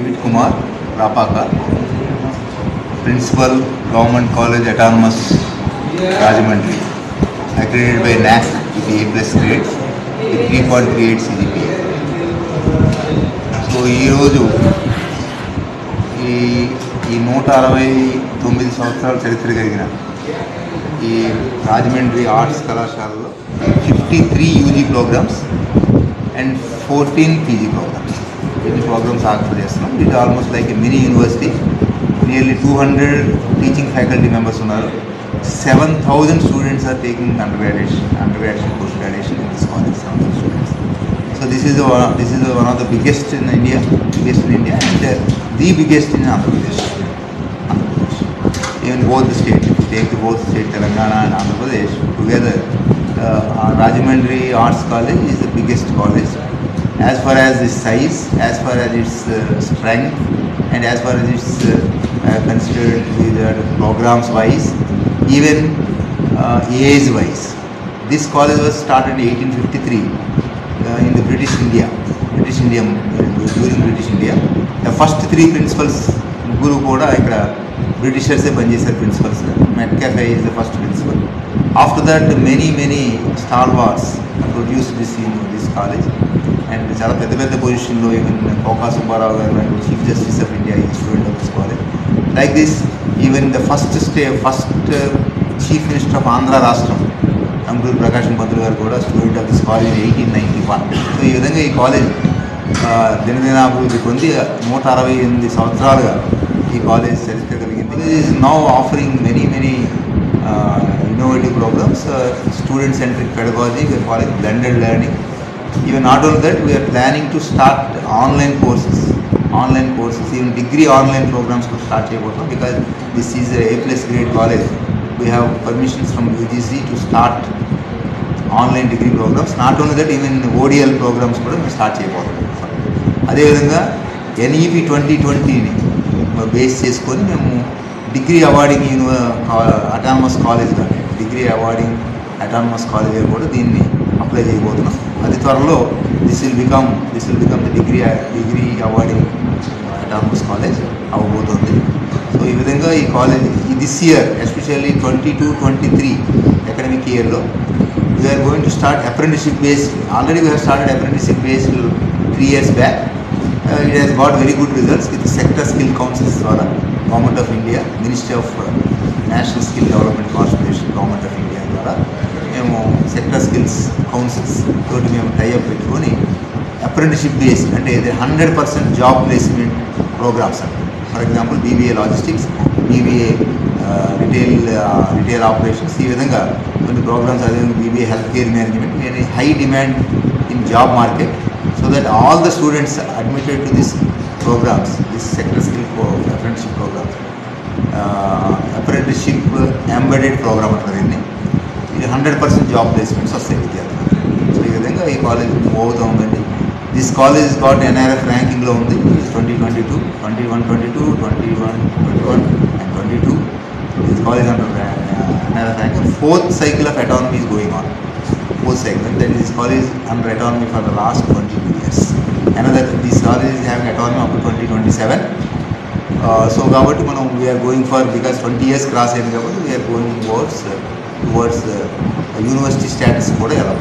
David Kumar Rapaka, Principal, Government College Autonomous Rajahmundry, accredited by NAC with A+ grade with 3.38 CGPA. So ఈ 169 సంవత్సరాల చరిత్ర కలిగిన ఈ Rajahmundry arts కళాశాలలో 53 UG programmes and 14 PG programmes. ఇన్ని programmes offer చేస్తున్నాం. It almost like a mini university. Nearly 200 teaching faculty members ఉన్నారు. 7,000 students are taking undergraduate post graduation in this college. 7,000 students. So this is one of the biggest in India, and the biggest in Andhra Pradesh. Even both the states, take both state Telangana and Andhra Pradesh together, Rajahmundry Arts College is the biggest college as far as its size, as far as its strength, and as far as its considered programs wise, even age wise. This college was started in 1853 in the British India, during British India. The first 3 principals Guru Koda ikkada Britishers పనిచేశారు principals. Metcalfe is the first principal. After that many stalwarts produced this college, and చాలా పెద్ద పొజిషన్లో even cocoa Subbarao గారు and Chief Justice of India is student of this college. Like this, even the first Chief Minister of Andhra Rashtra, Amrul Prakasham Pandru garu kuda student of this college in 1891. So ఈ విధంగా ఈ college దినదినాభివృద్ధి పొంది 168 సంవత్సరాలుగా ఈ college చరిత్ర కలిగింది. It is now offering many innovative programs, student-centric pedagogy. We are calling blended learning. Even not only that, we are planning to start online courses, even degree online programs could start cheyabothunnam because this is a A+ grade college. We have permissions from UGC to start online degree programs. Not only that, even ODL programs kuda we start cheyabothunnam. అదే విధంగా NEP 2020ని base చేసుకొని మేము degree awarding autonomous college కానీ degree awarding autonomous college కూడా దీన్ని apply చేయబోతున్నాం. అతి త్వరలో this will become the degree awarding autonomous college అవ్వబోతుంది. సో ఈ విధంగా ఈ college this year especially 22-23 academic ఇయర్లో we are going to start apprenticeship based. Already we have started apprenticeship based 3 years back. It has got very good results with the sector skill councils ద్వారా Government of India, Ministry of National Skill Development Corporation, Government of India ద్వారా మేము sector skills councils తోటి మేము tie up పెట్టుకొని apprenticeship base అంటే 100% job placement programmes అంటే for example BBA logistics, BBA retail operations, ఈ విధంగా కొన్ని ప్రోగ్రామ్స్. అదే BBA health care management, very high demand in job market. So that all the students admitted to this programs, this sector skill apprenticeship program, apprenticeship embedded program అంటారు దీన్ని. ఇది 100% job placements వస్తాయి విద్యార్థులు. So ఈ విధంగా ఈ college move అవుతూ ఉందండి. దిస్ కాలేజ్ గాట్ NRF ర్యాంకింగ్లో ఉంది 2022, 21-22, 21 and 22. This college under NRF ranking. 4th cycle of autonomy is going on. 4th cycle. That is, this college under autonomy for the last 22 years. This college is having autonomy up to 2027. So కాబట్టి మనం we're going for, because 20 years cross అయింది కాబట్టి we're going towards university status కూడా ఎలా